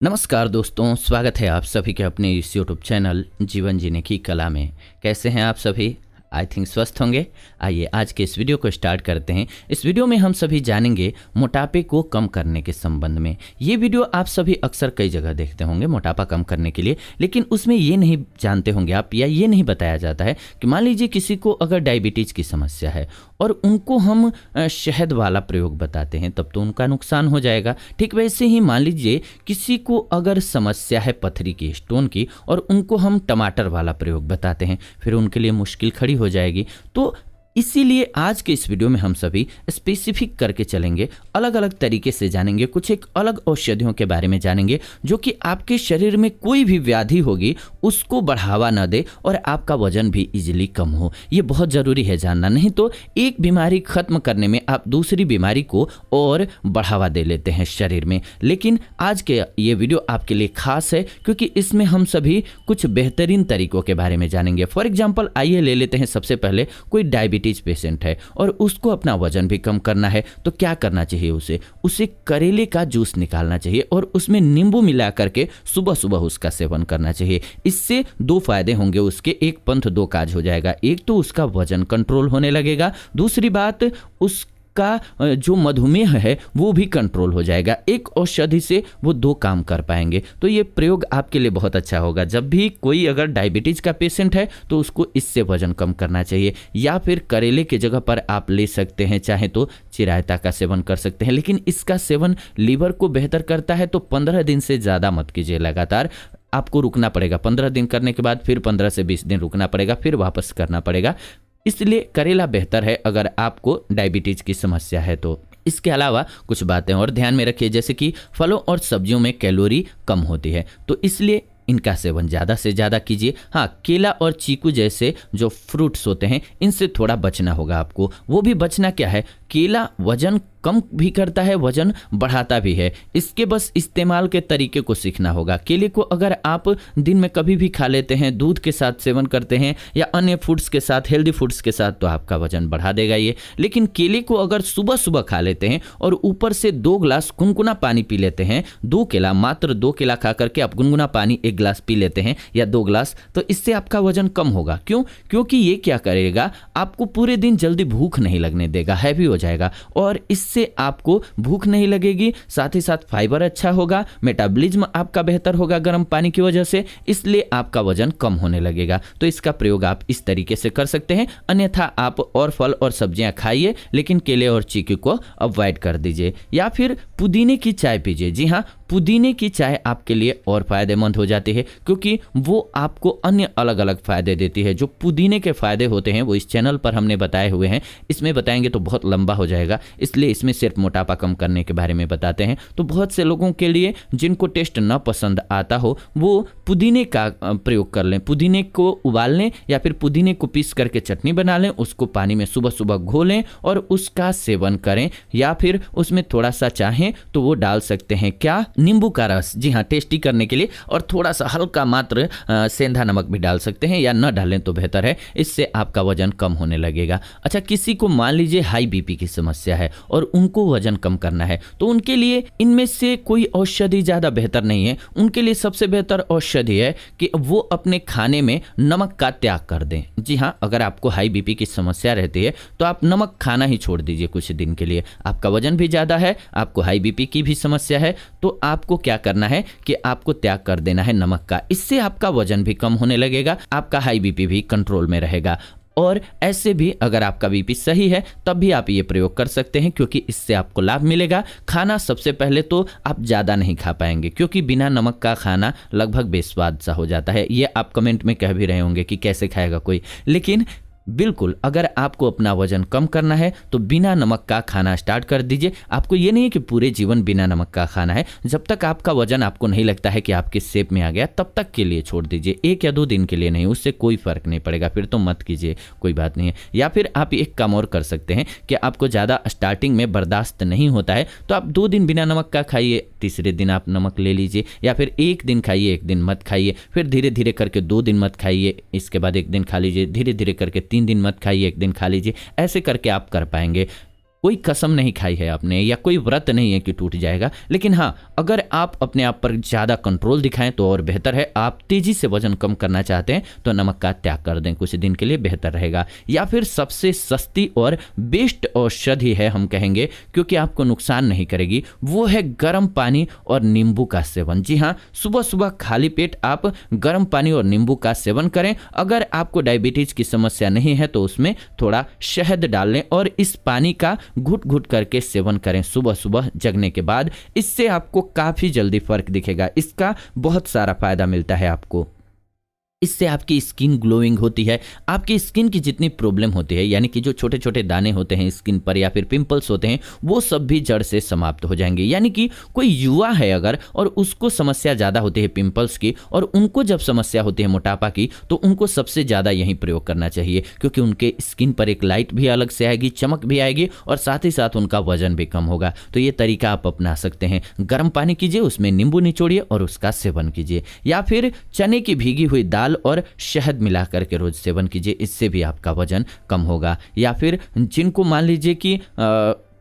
नमस्कार दोस्तों, स्वागत है आप सभी के अपने इस यूट्यूब चैनल जीवन जीने की कला में। कैसे हैं आप सभी? आई थिंक स्वस्थ होंगे। आइए आज के इस वीडियो को स्टार्ट करते हैं। इस वीडियो में हम सभी जानेंगे मोटापे को कम करने के संबंध में। ये वीडियो आप सभी अक्सर कई जगह देखते होंगे मोटापा कम करने के लिए, लेकिन उसमें ये नहीं जानते होंगे आप, या ये नहीं बताया जाता है कि मान लीजिए किसी को अगर डायबिटीज़ की समस्या है और उनको हम शहद वाला प्रयोग बताते हैं तब तो उनका नुकसान हो जाएगा। ठीक वैसे ही मान लीजिए किसी को अगर समस्या है पथरी की, स्टोन की, और उनको हम टमाटर वाला प्रयोग बताते हैं, फिर उनके लिए मुश्किल खड़ी हो जाएगी। तो इसीलिए आज के इस वीडियो में हम सभी स्पेसिफिक करके चलेंगे, अलग अलग तरीके से जानेंगे, कुछ एक अलग औषधियों के बारे में जानेंगे जो कि आपके शरीर में कोई भी व्याधि होगी उसको बढ़ावा न दे और आपका वजन भी इजीली कम हो। ये बहुत ज़रूरी है जानना, नहीं तो एक बीमारी खत्म करने में आप दूसरी बीमारी को और बढ़ावा दे लेते हैं शरीर में। लेकिन आज के ये वीडियो आपके लिए खास है क्योंकि इसमें हम सभी कुछ बेहतरीन तरीकों के बारे में जानेंगे। फॉर एग्जाम्पल आइए ले लेते हैं सबसे पहले कोई डायबिटीज पेशेंट है और उसको अपना वजन भी कम करना है, तो क्या करना चाहिए? उसे करेले का जूस निकालना चाहिए और उसमें नींबू मिला करके सुबह सुबह उसका सेवन करना चाहिए। इससे दो फायदे होंगे उसके, एक पंथ दो काज हो जाएगा। एक तो उसका वजन कंट्रोल होने लगेगा, दूसरी बात उसका जो मधुमेह है वो भी कंट्रोल हो जाएगा। एक औषधि से वो दो काम कर पाएंगे। तो ये प्रयोग आपके लिए बहुत अच्छा होगा। जब भी कोई अगर डायबिटीज का पेशेंट है तो उसको इससे वजन कम करना चाहिए, या फिर करेले की जगह पर आप ले सकते हैं, चाहे तो चिरायता का सेवन कर सकते हैं। लेकिन इसका सेवन लीवर को बेहतर करता है, तो 15 दिन से ज़्यादा मत कीजिए। लगातार आपको रुकना पड़ेगा। 15 दिन करने के बाद फिर 15 से 20 दिन रुकना पड़ेगा, फिर वापस करना पड़ेगा। इसलिए करेला बेहतर है अगर आपको डायबिटीज की समस्या है तो। इसके अलावा कुछ बातें और ध्यान में रखिए, जैसे कि फलों और सब्जियों में कैलोरी कम होती है, तो इसलिए इनका सेवन ज़्यादा से ज़्यादा कीजिए। हाँ, केला और चीकू जैसे जो फ्रूट्स होते हैं इनसे थोड़ा बचना होगा आपको। वो भी बचना क्या है, केला वजन कम भी करता है, वजन बढ़ाता भी है। इसके बस इस्तेमाल के तरीके को सीखना होगा। केले को अगर आप दिन में कभी भी खा लेते हैं, दूध के साथ सेवन करते हैं या अन्य फूड्स के साथ, हेल्दी फूड्स के साथ, तो आपका वजन बढ़ा देगा ये। लेकिन केले को अगर सुबह सुबह खा लेते हैं और ऊपर से 2 गिलास गुनगुना पानी पी लेते हैं, 2 केला, मात्र 2 केला खा करके आप गुनगुना पानी 1 गिलास पी लेते हैं या 2 गिलास, तो इससे आपका वजन कम होगा। क्यों? क्योंकि ये क्या करेगा, आपको पूरे दिन जल्दी भूख नहीं लगने देगा, हैवी हो जाएगा, और इससे आपको भूख नहीं लगेगी। साथ ही साथ फाइबर अच्छा होगा, मेटाबॉलिज्म आपका बेहतर होगा गर्म पानी की वजह से, इसलिए आपका वजन कम होने लगेगा। तो इसका प्रयोग आप इस तरीके से कर सकते हैं। अन्यथा आप और फल और सब्जियां खाइए, लेकिन केले और चीकू को अवॉइड कर दीजिए। या फिर पुदीने की चाय पीजिए। जी हाँ, पुदीने की चाय आपके लिए और फायदेमंद हो जाती है क्योंकि वो आपको अन्य अलग अलग फायदे देती है। जो पुदीने के फायदे होते हैं वो इस चैनल पर हमने बताए हुए हैं, इसमें बताएंगे तो बहुत लंबा हो जाएगा, इसलिए इसमें सिर्फ मोटापा कम करने के बारे में बताते हैं। तो बहुत से लोगों के लिए जिनको टेस्ट न पसंद आता हो वो पुदीने का प्रयोग कर लें। पुदीने को उबाल लें या फिर पुदीने को पीस करके चटनी बना लें, उसको पानी में सुबह सुबह घोलें और उसका सेवन करें। या फिर उसमें थोड़ा सा चाहें तो वो डाल सकते हैं, क्या, नींबू का रस। जी हाँ, टेस्टी करने के लिए, और थोड़ा सा हल्का मात्र सेंधा नमक भी डाल सकते हैं, या न डालें तो बेहतर है, इससे आपका वजन कम होने लगेगा। अच्छा, किसी को मान लीजिए हाई बीपी की समस्या है और उनको वजन कम करना है, तो उनके लिए इनमें से कोई औषधि ज़्यादा बेहतर नहीं है। उनके लिए सबसे बेहतर औषधि है कि वो अपने खाने में नमक का त्याग कर दें। जी हाँ, अगर आपको हाई बीपी की समस्या रहती है तो आप नमक खाना ही छोड़ दीजिए कुछ दिन के लिए। आपका वजन भी ज़्यादा है, आपको हाई बीपी की भी समस्या है, तो आपको क्या करना है कि आपको त्याग कर देना है नमक का। इससे आपका वजन भी कम होने लगेगा, आपका हाई बीपी भी कंट्रोल में रहेगा। और ऐसे भी अगर आपका बीपी सही है तब भी आप ये प्रयोग कर सकते हैं क्योंकि इससे आपको लाभ मिलेगा। खाना सबसे पहले तो आप ज़्यादा नहीं खा पाएंगे क्योंकि बिना नमक का खाना लगभग बेस्वाद सा हो जाता है। ये आप कमेंट में कह भी रहे होंगे कि कैसे खाएगा कोई, लेकिन बिल्कुल अगर आपको अपना वजन कम करना है तो बिना नमक का खाना स्टार्ट कर दीजिए। आपको ये नहीं है कि पूरे जीवन बिना नमक का खाना है। जब तक आपका वजन आपको नहीं लगता है कि आपके शेप में आ गया तब तक के लिए छोड़ दीजिए, 1 या 2 दिन के लिए नहीं, उससे कोई फर्क नहीं पड़ेगा, फिर तो मत कीजिए, कोई बात नहीं है। या फिर आप एक काम और कर सकते हैं कि आपको ज़्यादा स्टार्टिंग में बर्दाश्त नहीं होता है तो आप 2 दिन बिना नमक का खाइए, तीसरे दिन आप नमक ले लीजिए, या फिर 1 दिन खाइए, 1 दिन मत खाइए, फिर धीरे धीरे करके 2 दिन मत खाइए, इसके बाद 1 दिन खा लीजिए, धीरे धीरे करके 3 दिन मत खाइए, 1 दिन खा लीजिए। ऐसे करके आप कर पाएंगे। कोई कसम नहीं खाई है आपने या कोई व्रत नहीं है कि टूट जाएगा, लेकिन हाँ, अगर आप अपने आप पर ज़्यादा कंट्रोल दिखाएं तो और बेहतर है। आप तेज़ी से वजन कम करना चाहते हैं तो नमक का त्याग कर दें कुछ दिन के लिए, बेहतर रहेगा। या फिर सबसे सस्ती और बेस्ट औषधि है हम कहेंगे, क्योंकि आपको नुकसान नहीं करेगी, वो है गर्म पानी और नींबू का सेवन। जी हाँ, सुबह सुबह खाली पेट आप गर्म पानी और नींबू का सेवन करें। अगर आपको डायबिटीज़ की समस्या नहीं है तो उसमें थोड़ा शहद डाल लें और इस पानी का घुट घुट करके सेवन करें सुबह सुबह जगने के बाद। इससे आपको काफ़ी जल्दी फर्क दिखेगा, इसका बहुत सारा फायदा मिलता है आपको। इससे आपकी स्किन ग्लोइंग होती है, आपकी स्किन की जितनी प्रॉब्लम होती है, यानी कि जो छोटे छोटे दाने होते हैं स्किन पर या फिर पिंपल्स होते हैं, वो सब भी जड़ से समाप्त हो जाएंगे। यानी कि कोई युवा है अगर और उसको समस्या ज़्यादा होती है पिंपल्स की, और उनको जब समस्या होती है मोटापा की, तो उनको सबसे ज़्यादा यही प्रयोग करना चाहिए, क्योंकि उनके स्किन पर एक लाइट भी अलग से आएगी, चमक भी आएगी और साथ ही साथ उनका वजन भी कम होगा। तो ये तरीका आप अपना सकते हैं। गर्म पानी कीजिए, उसमें नींबू निचोड़िए और उसका सेवन कीजिए। या फिर चने की भीगी हुई दाल और शहद मिला करके रोज सेवन कीजिए, इससे भी आपका वजन कम होगा। या फिर जिनको मान लीजिए कि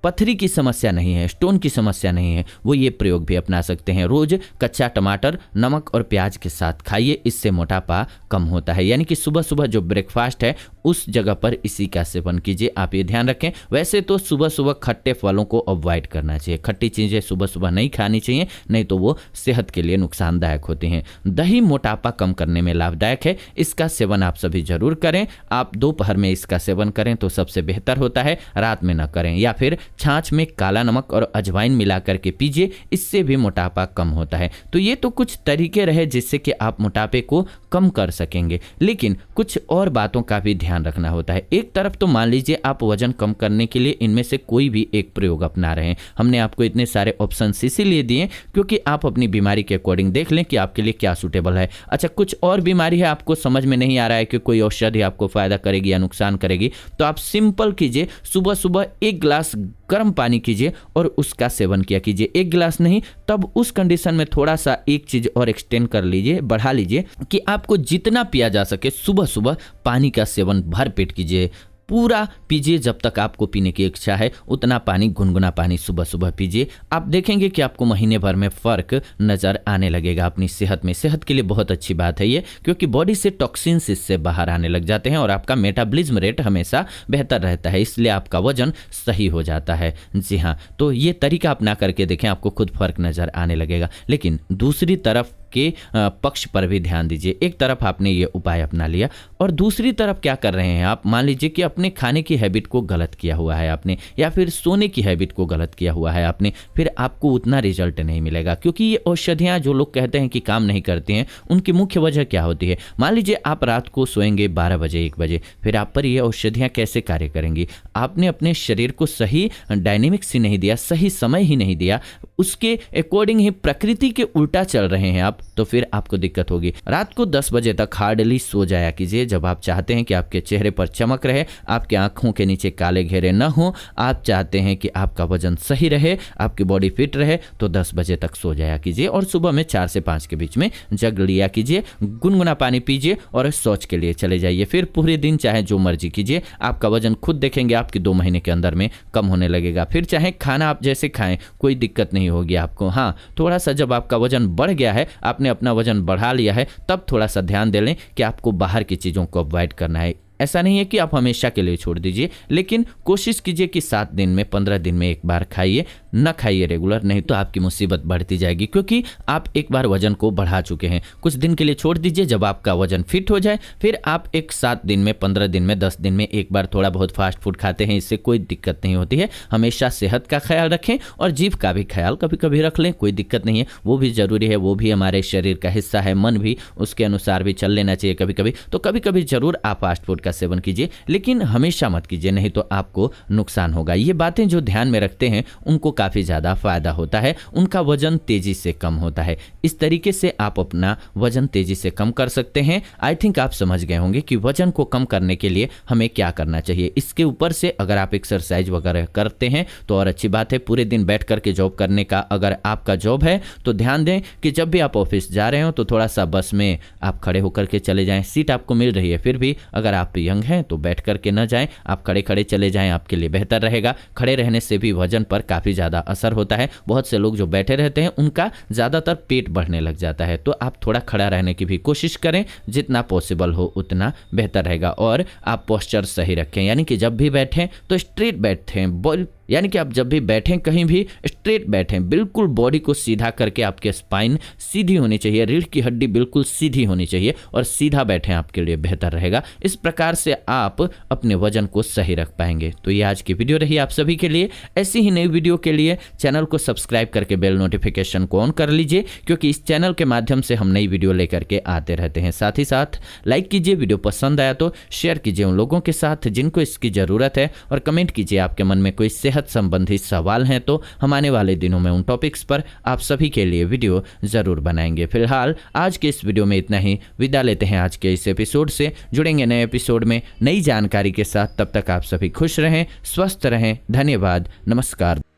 पथरी की समस्या नहीं है, स्टोन की समस्या नहीं है, वो ये प्रयोग भी अपना सकते हैं। रोज कच्चा टमाटर नमक और प्याज के साथ खाइए, इससे मोटापा कम होता है। यानी कि सुबह सुबह जो ब्रेकफास्ट है उस जगह पर इसी का सेवन कीजिए, आप ये ध्यान रखें। वैसे तो सुबह सुबह खट्टे फलों को अवॉइड करना चाहिए, खट्टी चीज़ें सुबह सुबह नहीं खानी चाहिए, नहीं तो वो सेहत के लिए नुकसानदायक होती हैं। दही मोटापा कम करने में लाभदायक है, इसका सेवन आप सभी जरूर करें। आप दोपहर में इसका सेवन करें तो सबसे बेहतर होता है, रात में न करें। या फिर छाछ में काला नमक और अजवाइन मिला करके पीजिए, इससे भी मोटापा कम होता है। तो ये तो कुछ तरीके रहे जिससे कि आप मोटापे को कम कर सकेंगे, लेकिन कुछ और बातों का भी ध्यान रखना होता है। एक तरफ तो मान लीजिए आप वजन कम करने के लिए इनमें से कोई भी एक प्रयोग अपना रहे हैं। हमने आपको इतने सारे ऑप्शन इसीलिए दिए क्योंकि आप अपनी बीमारी के अकॉर्डिंग देख लें कि आपके लिए क्या सूटेबल है। अच्छा, कुछ और बीमारी है, आपको समझ में नहीं आ रहा है कि कोई औषधि आपको फायदा करेगी या नुकसान करेगी, तो आप सिंपल कीजिए, सुबह सुबह 1 गिलास गर्म पानी कीजिए और उसका सेवन किया कीजिए। 1 गिलास नहीं, तब उस कंडीशन में थोड़ा सा एक चीज और एक्सटेंड कर लीजिए, बढ़ा लीजिए कि आपको जितना पिया जा सके सुबह सुबह पानी का सेवन भर पेट कीजिए, पूरा पीजिए। जब तक आपको पीने की इच्छा है उतना पानी, गुनगुना पानी सुबह सुबह पीजिए। आप देखेंगे कि आपको महीने भर में फ़र्क नज़र आने लगेगा अपनी सेहत में। सेहत के लिए बहुत अच्छी बात है ये, क्योंकि बॉडी से टॉक्सिन्स इससे बाहर आने लग जाते हैं और आपका मेटाबॉलिज्म रेट हमेशा बेहतर रहता है, इसलिए आपका वजन सही हो जाता है। जी हाँ, तो ये तरीका अपना करके देखें, आपको खुद फ़र्क नज़र आने लगेगा। लेकिन दूसरी तरफ के पक्ष पर भी ध्यान दीजिए। एक तरफ आपने ये उपाय अपना लिया और दूसरी तरफ क्या कर रहे हैं आप, मान लीजिए कि अपने खाने की हैबिट को गलत किया हुआ है आपने, या फिर सोने की हैबिट को गलत किया हुआ है आपने, फिर आपको उतना रिजल्ट नहीं मिलेगा। क्योंकि ये औषधियाँ जो लोग कहते हैं कि काम नहीं करती हैं, उनकी मुख्य वजह क्या होती है। मान लीजिए आप रात को सोएंगे 12 बजे 1 बजे, फिर आप पर ये औषधियाँ कैसे कार्य करेंगी। आपने अपने शरीर को सही डायनेमिक्स ही नहीं दिया, सही समय ही नहीं दिया, उसके अकॉर्डिंग ही प्रकृति के उल्टा चल रहे हैं आप, तो फिर आपको दिक्कत होगी। रात को 10 बजे तक हार्डली सो जाया कीजिए, जब आप चाहते हैं कि आपके चेहरे पर चमक रहे, आपके आंखों के नीचे काले घेरे न हो, आप चाहते हैं कि आपका वजन सही रहे, आपकी बॉडी फिट रहे, तो 10 बजे तक सो जाया कीजिए और सुबह में 4 से 5 के बीच में जग लिया कीजिए, गुनगुना पानी पीजिए और शौच के लिए चले जाइए। फिर पूरे दिन चाहे जो मर्जी कीजिए, आपका वजन खुद देखेंगे आपके 2 महीने के अंदर में कम होने लगेगा। फिर चाहे खाना आप जैसे खाएं, कोई दिक्कत नहीं होगी आपको। हाँ, थोड़ा सा जब आपका वजन बढ़ गया है, आपने अपना वजन बढ़ा लिया है, तब थोड़ा सा ध्यान दे लें कि आपको बाहर की चीज़ों को अवॉइड करना है। ऐसा नहीं है कि आप हमेशा के लिए छोड़ दीजिए, लेकिन कोशिश कीजिए कि 7 दिन में 15 दिन में एक बार खाइए, न खाइए रेगुलर, नहीं तो आपकी मुसीबत बढ़ती जाएगी। क्योंकि आप एक बार वजन को बढ़ा चुके हैं, कुछ दिन के लिए छोड़ दीजिए। जब आपका वजन फिट हो जाए, फिर आप एक 7 दिन में, 15 दिन में, 10 दिन में एक बार थोड़ा बहुत फास्ट फूड खाते हैं, इससे कोई दिक्कत नहीं होती है। हमेशा सेहत का ख्याल रखें और जीभ का भी ख्याल कभी कभी रख लें, कोई दिक्कत नहीं है, वो भी ज़रूरी है, वो भी हमारे शरीर का हिस्सा है। मन भी उसके अनुसार भी चल लेना चाहिए कभी कभी। तो कभी कभी जरूर आप फास्ट फूड का सेवन कीजिए, लेकिन हमेशा मत कीजिए, नहीं तो आपको नुकसान होगा। ये बातें जो ध्यान में रखते हैं उनको काफ़ी ज़्यादा फ़ायदा होता है, उनका वजन तेज़ी से कम होता है। इस तरीके से आप अपना वजन तेज़ी से कम कर सकते हैं। आई थिंक आप समझ गए होंगे कि वजन को कम करने के लिए हमें क्या करना चाहिए। इसके ऊपर से अगर आप एक्सरसाइज वगैरह करते हैं तो और अच्छी बात है। पूरे दिन बैठ कर के जॉब करने का अगर आपका जॉब है तो ध्यान दें कि जब भी आप ऑफिस जा रहे हो तो थोड़ा सा बस में आप खड़े होकर के चले जाएं। सीट आपको मिल रही है, फिर भी अगर आप यंग हैं तो बैठ कर के न जाएं, आप खड़े खड़े चले जाएं, आपके लिए बेहतर रहेगा। खड़े रहने से भी वजन पर काफ़ी ज़्यादा असर होता है। बहुत से लोग जो बैठे रहते हैं उनका ज़्यादातर पेट बढ़ने लग जाता है। तो आप थोड़ा खड़ा रहने की भी कोशिश करें, जितना पॉसिबल हो उतना बेहतर रहेगा। और आप पोस्चर सही रखें, यानी कि जब भी बैठें तो स्ट्रेट बैठें, यानी कि आप जब भी बैठें कहीं भी स्ट्रेट बैठें, बिल्कुल बॉडी को सीधा करके। आपके स्पाइन सीधी होनी चाहिए, रीढ़ की हड्डी बिल्कुल सीधी होनी चाहिए और सीधा बैठें, आपके लिए बेहतर रहेगा। इस प्रकार से आप अपने वजन को सही रख पाएंगे। तो ये आज की वीडियो रही आप सभी के लिए। ऐसी ही नई वीडियो के लिए चैनल को सब्सक्राइब करके बेल नोटिफिकेशन को ऑन कर लीजिए, क्योंकि इस चैनल के माध्यम से हम नई वीडियो लेकर के आते रहते हैं। साथ ही साथ लाइक कीजिए, वीडियो पसंद आया तो शेयर कीजिए उन लोगों के साथ जिनको इसकी ज़रूरत है, और कमेंट कीजिए आपके मन में कोई सेहत संबंधित सवाल हैं तो हम आने वाले दिनों में उन टॉपिक्स पर आप सभी के लिए वीडियो जरूर बनाएंगे। फिलहाल आज के इस वीडियो में इतना ही। विदा लेते हैं आज के इस एपिसोड से। जुड़ेंगे नए एपिसोड में नई जानकारी के साथ। तब तक आप सभी खुश रहें, स्वस्थ रहें। धन्यवाद, नमस्कार।